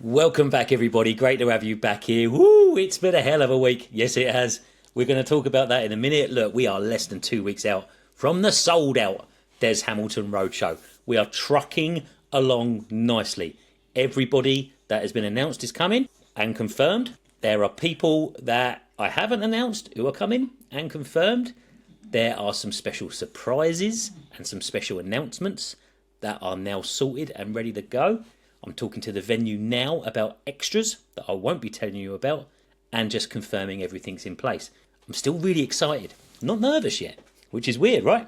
Welcome back, everybody. Great to have you back here. Woo! It's been a hell of a week. Yes, it has. We're going to talk about that in a minute. Look, we are less than 2 weeks out from the sold-out Des Hamilton Roadshow. We are trucking along nicely. Everybody that has been announced is coming and confirmed. There are people that I haven't announced who are coming and confirmed. There are some special surprises and some special announcements that are now sorted and ready to go. I'm talking to the venue now about extras that I won't be telling you about and just confirming everything's in place. I'm still really excited. Not nervous yet, which is weird, right?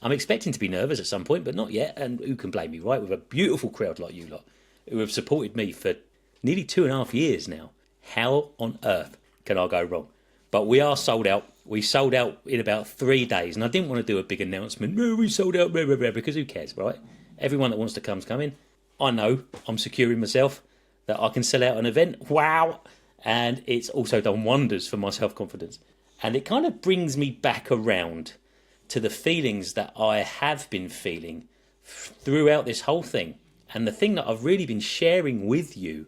I'm expecting to be nervous at some point, but not yet. And who can blame me, right? With a beautiful crowd like you lot who have supported me for nearly 2.5 years now. How on earth can I go wrong? But we are sold out. We sold out in about 3 days. And I didn't want to do a big announcement. No, we sold out, because who cares, right? Everyone that wants to come's coming. I know I'm securing myself that I can sell out an event. Wow. And it's also done wonders for my self-confidence. And it kind of brings me back around to the feelings that I have been feeling throughout this whole thing. And the thing that I've really been sharing with you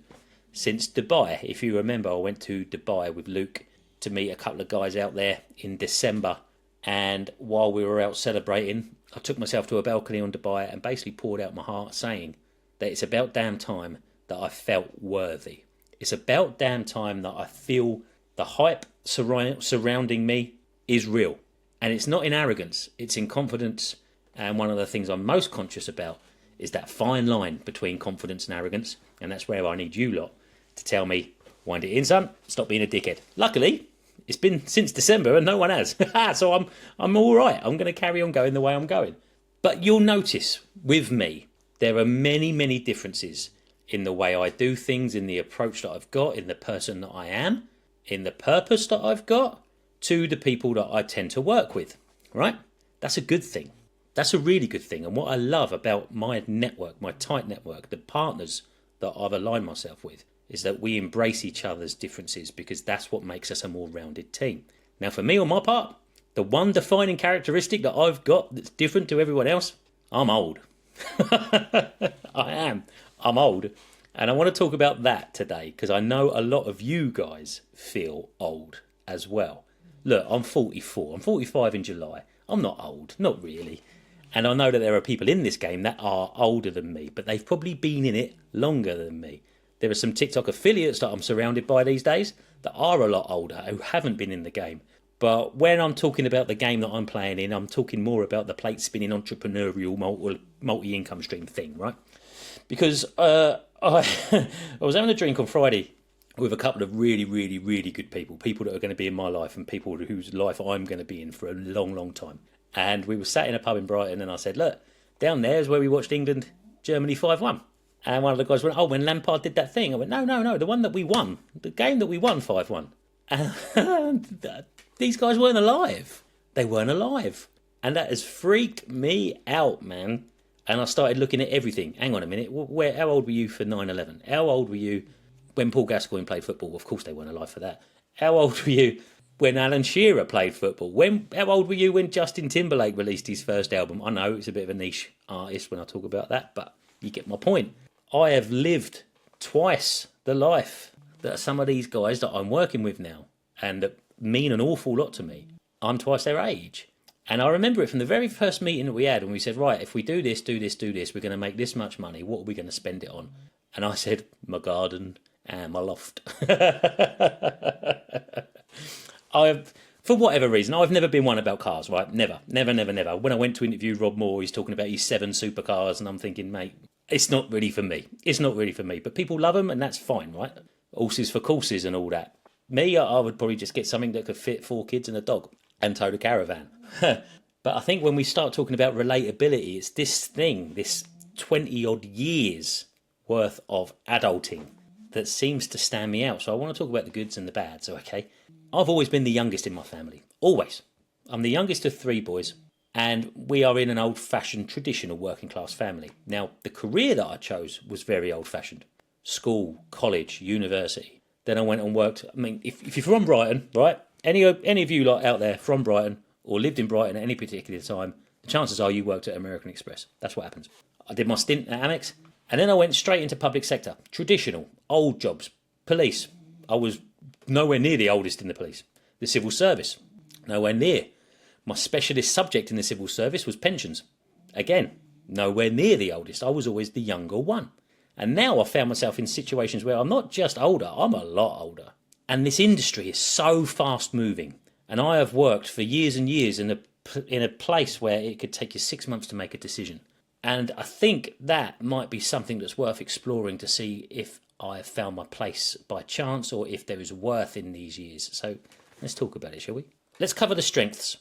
since Dubai. If you remember, I went to Dubai with Luke to meet a couple of guys out there in December. And while we were out celebrating, I took myself to a balcony on Dubai and basically poured out my heart saying that it's about damn time that I felt worthy. It's about damn time that I feel the hype surrounding me is real. And it's not in arrogance, it's in confidence. And one of the things I'm most conscious about is that fine line between confidence and arrogance. And that's where I need you lot to tell me, wind it in, son, stop being a dickhead. Luckily, it's been since December and no one has. So I'm all right. I'm going to carry on going the way I'm going. But you'll notice with me, there are many, many differences in the way I do things, in the approach that I've got, in the person that I am, in the purpose that I've got, to the people that I tend to work with, right? That's a good thing. That's a really good thing. And what I love about my network, my tight network, the partners that I've aligned myself with, is that we embrace each other's differences because that's what makes us a more rounded team. Now, for me, on my part, the one defining characteristic that I've got that's different to everyone else, I'm old. I am. I'm old. And I want to talk about that today because I know a lot of you guys feel old as well. Look, I'm 44. I'm 45 in July. I'm not old. Not really. And I know that there are people in this game that are older than me, but they've probably been in it longer than me. There are some TikTok affiliates that I'm surrounded by these days that are a lot older who haven't been in the game. But when I'm talking about the game that I'm playing in, I'm talking more about the plate spinning entrepreneurial multi-income stream thing, right? Because I was having a drink on Friday with a couple of really, really, really good people that are going to be in my life and people whose life I'm going to be in for a long, long time. And we were sat in a pub in Brighton and I said, look, down there is where we watched England, Germany 5-1. And one of the guys went, oh, when Lampard did that thing. I went, no, the one that we won, the game that we won 5-1. And these guys weren't alive. They weren't alive. And that has freaked me out, man. And I started looking at everything. Hang on a minute. How old were you for 9/11? How old were you when Paul Gascoigne played football? Of course they weren't alive for that. How old were you when Alan Shearer played football? How old were you when Justin Timberlake released his first album? I know it's a bit of a niche artist when I talk about that, but you get my point. I have lived twice the life that some of these guys that I'm working with now and that mean an awful lot to me. I'm twice their age. And I remember it from the very first meeting that we had when we said, right, if we do this, we're going to make this much money. What are we going to spend it on? And I said, my garden and my loft. For whatever reason, I've never been one about cars, right? Never. When I went to interview Rob Moore, he's talking about his 7 supercars, and I'm thinking, mate, it's not really for me. But people love them, and that's fine, right? Horses for courses and all that. Me, I would probably just get something that could fit 4 kids and a dog and tow the caravan. But I think when we start talking about relatability, it's this thing, this 20-odd years worth of adulting that seems to stand me out. So I want to talk about the goods and the bads, okay? I've always been the youngest in my family. Always. I'm the youngest of 3 boys. And we are in an old-fashioned, traditional working-class family. Now, the career that I chose was very old-fashioned. School, college, university. Then I went and worked. I mean, if you're from Brighton, right? Any of you lot out there from Brighton or lived in Brighton at any particular time, the chances are you worked at American Express. That's what happens. I did my stint at Amex. And then I went straight into public sector, traditional, old jobs, police. I was nowhere near the oldest in the police. The civil service, nowhere near. My specialist subject in the civil service was pensions. Again, nowhere near the oldest. I was always the younger one. And now I found myself in situations where I'm not just older, I'm a lot older. And this industry is so fast moving. And I have worked for years and years in a place where it could take you 6 months to make a decision. And I think that might be something that's worth exploring to see if I have found my place by chance or if there is worth in these years. So let's talk about it, shall we? Let's cover the strengths.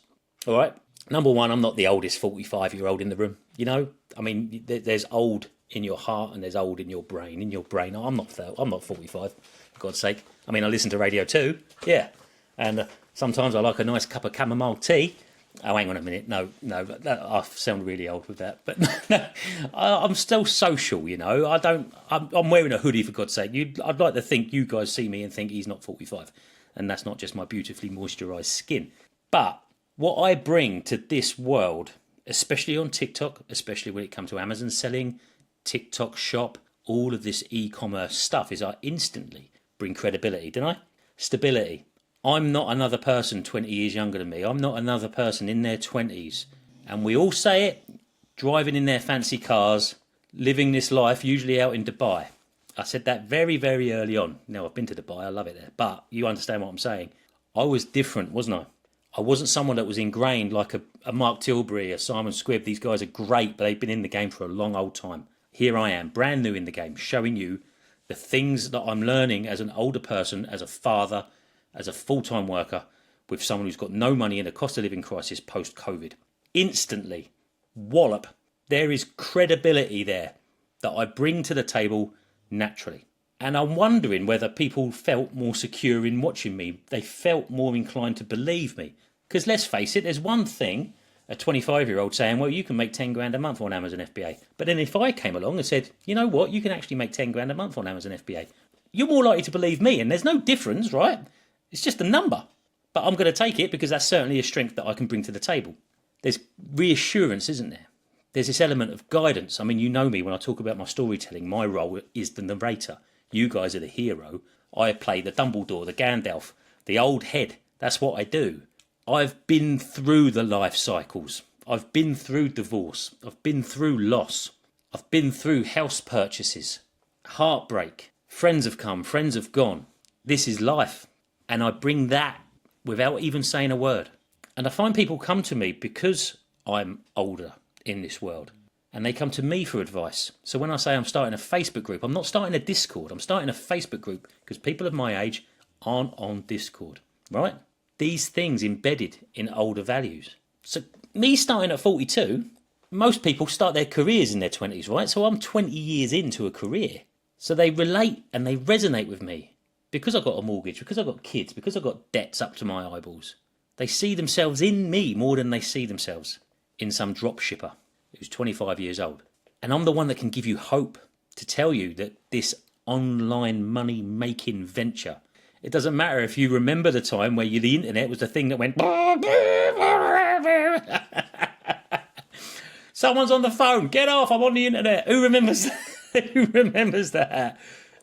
All right. Number one, I'm not the oldest 45-year-old in the room. You know, I mean, there's old in your heart and there's old in your brain. I'm not 45, for God's sake. I mean, I listen to radio too. Yeah. And sometimes I like a nice cup of chamomile tea. Oh, hang on a minute. No, I sound really old with that. But no, I'm still social, you know. I'm wearing a hoodie, for God's sake. I'd like to think you guys see me and think he's not 45. And that's not just my beautifully moisturised skin. But what I bring to this world, especially on TikTok, especially when it comes to Amazon selling, TikTok shop, all of this e-commerce stuff, is I instantly bring credibility, don't I? Stability. I'm not another person 20 years younger than me. I'm not another person in their 20s. And we all say it, driving in their fancy cars, living this life, usually out in Dubai. I said that very, very early on. Now, I've been to Dubai, I love it there. But you understand what I'm saying. I was different, wasn't I? I wasn't someone that was ingrained like a Mark Tilbury, a Simon Squibb. These guys are great, but they've been in the game for a long old time. Here I am, brand new in the game, showing you the things that I'm learning as an older person, as a father, as a full-time worker, with someone who's got no money in a cost of living crisis post-COVID. Instantly, wallop, there is credibility there that I bring to the table naturally. And I'm wondering whether people felt more secure in watching me. They felt more inclined to believe me. Because let's face it, there's one thing, a 25-year-old saying, well, you can make 10 grand a month on Amazon FBA. But then if I came along and said, you know what, you can actually make 10 grand a month on Amazon FBA, you're more likely to believe me. And there's no difference, right? It's just a number. But I'm going to take it because that's certainly a strength that I can bring to the table. There's reassurance, isn't there? There's this element of guidance. I mean, you know me, when I talk about my storytelling, my role is the narrator. You guys are the hero. I play the Dumbledore, the Gandalf, the old head. That's what I do. I've been through the life cycles. I've been through divorce. I've been through loss. I've been through house purchases, heartbreak. Friends have come, friends have gone. This is life. And I bring that without even saying a word. And I find people come to me because I'm older in this world. And they come to me for advice. So when I say I'm starting a Facebook group, I'm not starting a Discord. I'm starting a Facebook group because people of my age aren't on Discord, right? These things embedded in older values. So me starting at 42, most people start their careers in their 20s, right? So I'm 20 years into a career. So they relate and they resonate with me. Because I've got a mortgage, because I've got kids, because I've got debts up to my eyeballs. They see themselves in me more than they see themselves in some drop shipper who's 25 years old. And I'm the one that can give you hope to tell you that this online money-making venture, it doesn't matter if you remember the time where the internet was the thing that went... Someone's on the phone, get off, I'm on the internet. Who remembers Who remembers that?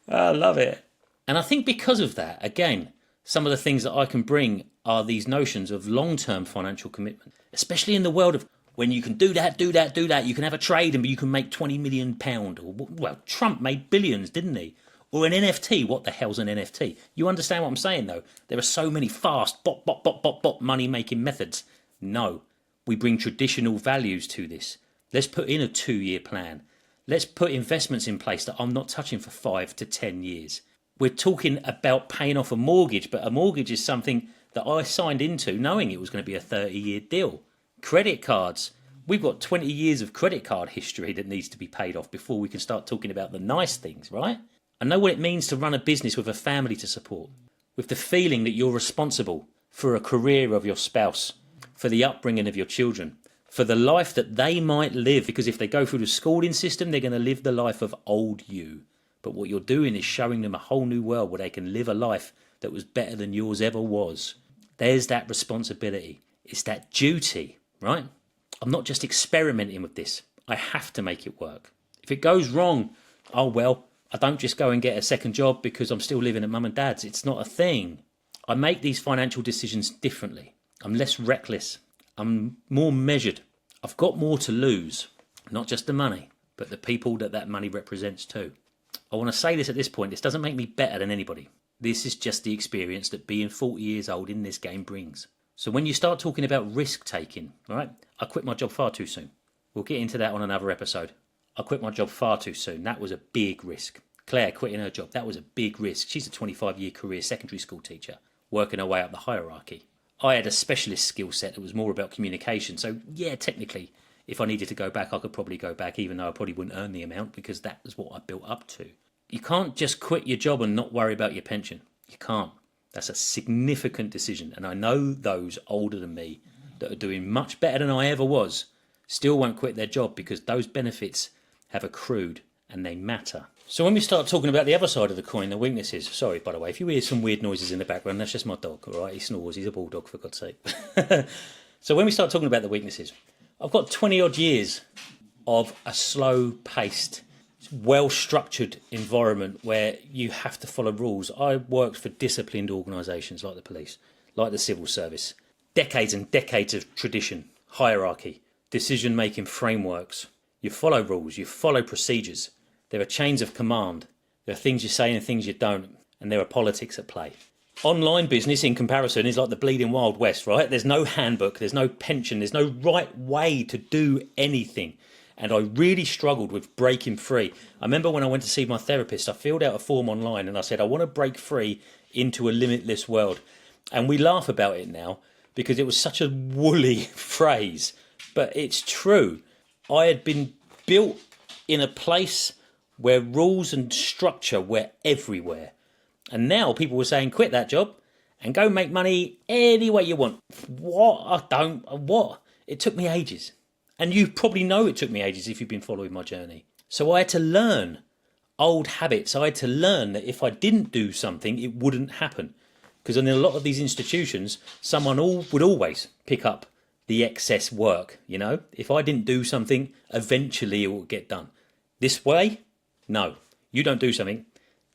I love it. And I think because of that, again, some of the things that I can bring are these notions of long-term financial commitment, especially in the world of when you can do that. You can have a trade and you can make £20 million. Or, well, Trump made billions, didn't he? Or an NFT. What the hell's an NFT? You understand what I'm saying, though? There are so many fast, bop, money-making methods. No, we bring traditional values to this. Let's put in a 2-year plan. Let's put investments in place that I'm not touching for 5 to 10 years. We're talking about paying off a mortgage, but a mortgage is something that I signed into knowing it was going to be a 30-year deal. Credit cards. We've got 20 years of credit card history that needs to be paid off before we can start talking about the nice things, right? I know what it means to run a business with a family to support, with the feeling that you're responsible for a career of your spouse, for the upbringing of your children, for the life that they might live, because if they go through the schooling system, they're going to live the life of old you. But what you're doing is showing them a whole new world where they can live a life that was better than yours ever was. There's that responsibility. It's that duty, right? I'm not just experimenting with this. I have to make it work. If it goes wrong, oh, well, I don't just go and get a second job because I'm still living at mum and dad's. It's not a thing. I make these financial decisions differently. I'm less reckless. I'm more measured. I've got more to lose, not just the money, but the people that money represents too. I want to say this at this point. This doesn't make me better than anybody. This is just the experience that being 40 years old in this game brings. So when you start talking about risk taking, all right, I quit my job far too soon. We'll get into that on another episode. I quit my job far too soon. That was a big risk. Claire quitting her job, that was a big risk. She's a 25-year career secondary school teacher, working her way up the hierarchy. I had a specialist skill set that was more about communication. So yeah, technically, if I needed to go back, I could probably go back, even though I probably wouldn't earn the amount because that was what I built up to. You can't just quit your job and not worry about your pension. You can't. That's a significant decision. And I know those older than me that are doing much better than I ever was still won't quit their job because those benefits have accrued and they matter. So when we start talking about the other side of the coin, the weaknesses, sorry, by the way, if you hear some weird noises in the background, that's just my dog, all right? He snores, he's a bulldog, for God's sake. So when we start talking about the weaknesses, I've got 20 odd years of a slow-paced, well-structured environment where you have to follow rules. I worked for disciplined organisations like the police, like the civil service. Decades and decades of tradition, hierarchy, decision-making frameworks. You follow rules, you follow procedures. There are chains of command. There are things you say and things you don't. And there are politics at play. Online business, in comparison, is like the bleeding Wild West, right? There's no handbook, there's no pension, there's no right way to do anything. And I really struggled with breaking free. I remember when I went to see my therapist, I filled out a form online and I said, I want to break free into a limitless world. And we laugh about it now because it was such a woolly phrase. But it's true. I had been built in a place where rules and structure were everywhere. And now people were saying, quit that job and go make money any way you want. What? It took me ages. And you probably know it took me ages if you've been following my journey. So I had to learn old habits. I had to learn that if I didn't do something, it wouldn't happen. Because in a lot of these institutions, someone would always pick up the excess work, you know. If I didn't do something, eventually it will get done. This way, no. You don't do something,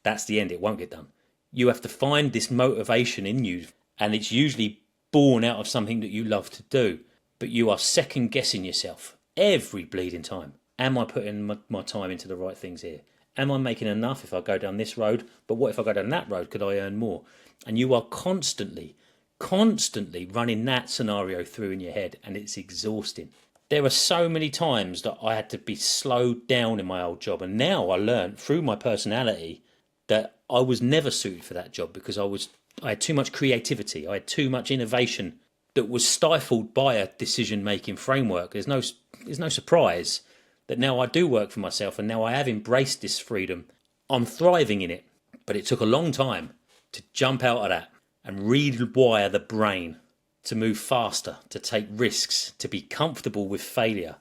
that's the end. It won't get done. You have to find this motivation in you, and it's usually born out of something that you love to do. But you are second guessing yourself every bleeding time. Am I putting my time into the right things here? Am I making enough if I go down this road? But what if I go down that road? Could I earn more? And you are constantly running that scenario through in your head, and it's exhausting. There are so many times that I had to be slowed down in my old job, and now I learned through my personality that I was never suited for that job because I had too much creativity, I had too much innovation that was stifled by a decision-making framework. There's no surprise that now I do work for myself and now I have embraced this freedom. I'm thriving in it, but it took a long time to jump out of that and rewire the brain to move faster, to take risks, to be comfortable with failure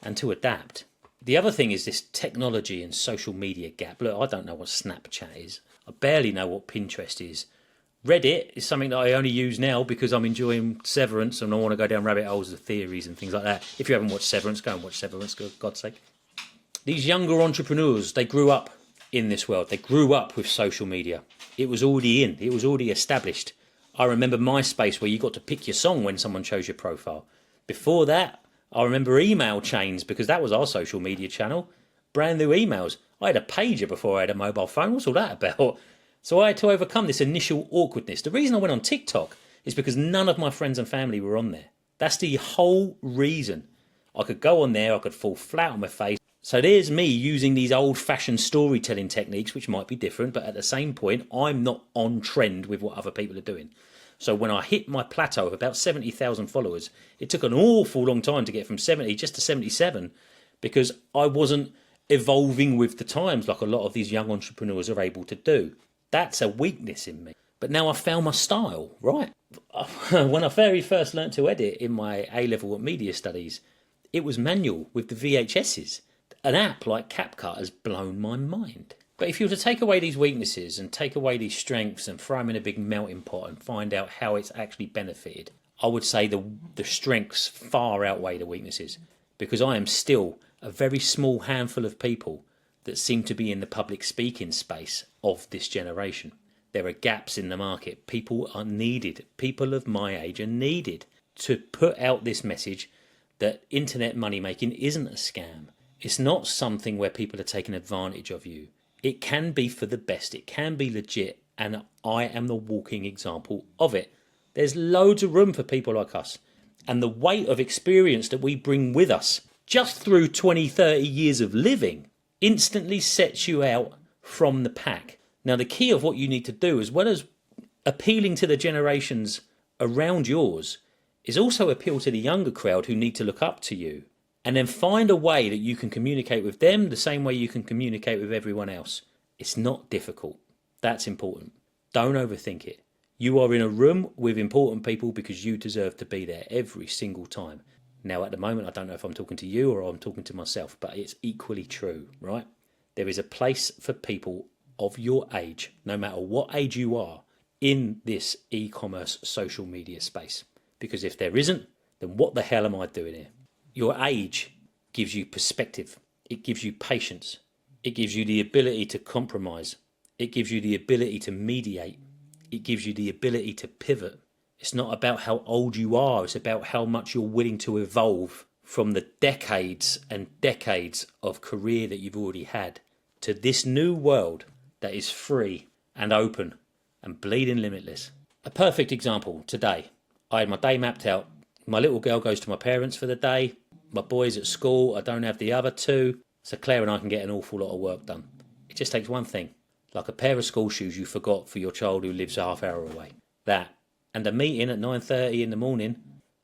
and to adapt. The other thing is this technology and social media gap. Look, I don't know what Snapchat is. I barely know what Pinterest is. Reddit is something that I only use now because I'm enjoying Severance and I want to go down rabbit holes of theories and things like that. If you haven't watched Severance, go and watch Severance, for God's sake. These younger entrepreneurs, they grew up in this world. They grew up with social media. It was already in. It was already established. I remember MySpace where you got to pick your song when someone chose your profile. Before that, I remember email chains because that was our social media channel. Brand new emails. I had a pager before I had a mobile phone. What's all that about? So I had to overcome this initial awkwardness. The reason I went on TikTok is because none of my friends and family were on there. That's the whole reason. I could go on there, I could fall flat on my face. So there's me using these old-fashioned storytelling techniques, which might be different, but at the same point, I'm not on trend with what other people are doing. So when I hit my plateau of about 70,000 followers, it took an awful long time to get from 70 just to 77 because I wasn't evolving with the times like a lot of these young entrepreneurs are able to do. That's a weakness in me. But now I've found my style, right? When I very first learnt to edit in my A-level at media studies, it was manual with the VHSs. An app like CapCut has blown my mind. But if you were to take away these weaknesses and take away these strengths and throw them in a big melting pot and find out how it's actually benefited, I would say the strengths far outweigh the weaknesses because I am still a very small handful of people that seem to be in the public speaking space of this generation. There are gaps in the market. People are needed. People of my age are needed to put out this message that internet money making isn't a scam. It's not something where people are taking advantage of you. It can be for the best. It can be legit. And I am the walking example of it. There's loads of room for people like us. And the weight of experience that we bring with us just through 20, 30 years of living instantly sets you out from the pack. Now, the key of what you need to do, as well as appealing to the generations around yours, is also appeal to the younger crowd who need to look up to you, and then find a way that you can communicate with them the same way you can communicate with everyone else. It's not difficult. That's important. Don't overthink it. You are in a room with important people because you deserve to be there every single time. Now, at the moment, I don't know if I'm talking to you or I'm talking to myself, but it's equally true, right? There is a place for people of your age, no matter what age you are, in this e-commerce social media space. Because if there isn't, then what the hell am I doing here? Your age gives you perspective. It gives you patience. It gives you the ability to compromise. It gives you the ability to mediate. It gives you the ability to pivot. It's not about how old you are. It's about how much you're willing to evolve from the decades and decades of career that you've already had to this new world that is free and open and bleeding limitless. A perfect example today. I had my day mapped out. My little girl goes to my parents for the day. My boy's at school. I don't have the other two. So Claire and I can get an awful lot of work done. It just takes one thing. Like a pair of school shoes you forgot for your child who lives a half hour away. That. And a meeting at 9:30 in the morning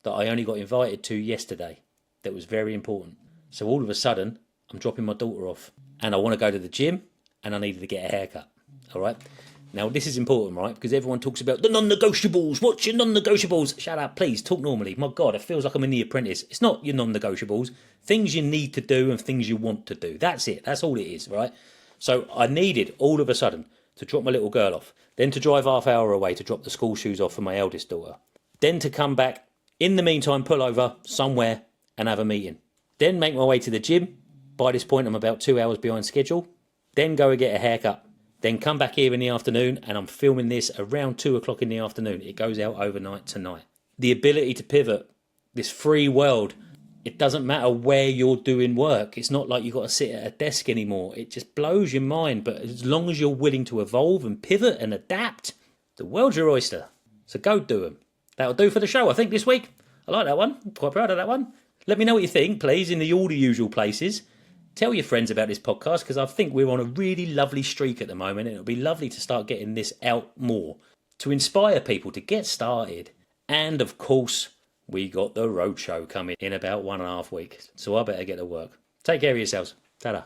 that I only got invited to yesterday. That was very important. So all of a sudden, I'm dropping my daughter off. And I want to go to the gym. And I needed to get a haircut. All right. Now, this is important, right? Because everyone talks about the non-negotiables. What's your non-negotiables? Shut up, please. Talk normally. My God, it feels like I'm in The Apprentice. It's not your non-negotiables. Things you need to do and things you want to do. That's it. That's all it is, right? So I needed, all of a sudden, to drop my little girl off. Then to drive half hour away to drop the school shoes off for my eldest daughter. Then to come back. In the meantime, pull over somewhere and have a meeting. Then make my way to the gym. By this point, I'm about 2 hours behind schedule. Then go and get a haircut. Then come back here in the afternoon, and I'm filming this around 2 o'clock in the afternoon. It goes out overnight tonight. The ability to pivot, this free world, it doesn't matter where you're doing work. It's not like you've got to sit at a desk anymore. It just blows your mind. But as long as you're willing to evolve and pivot and adapt, the world's your oyster. So go do them. That'll do for the show, I think, this week. I like that one. I'm quite proud of that one. Let me know what you think, please, in all the usual places. Tell your friends about this podcast because I think we're on a really lovely streak at the moment, and it'll be lovely to start getting this out more to inspire people to get started. And of course, we got the roadshow coming in about 1.5 weeks, so I better get to work. Take care of yourselves. Ta-da.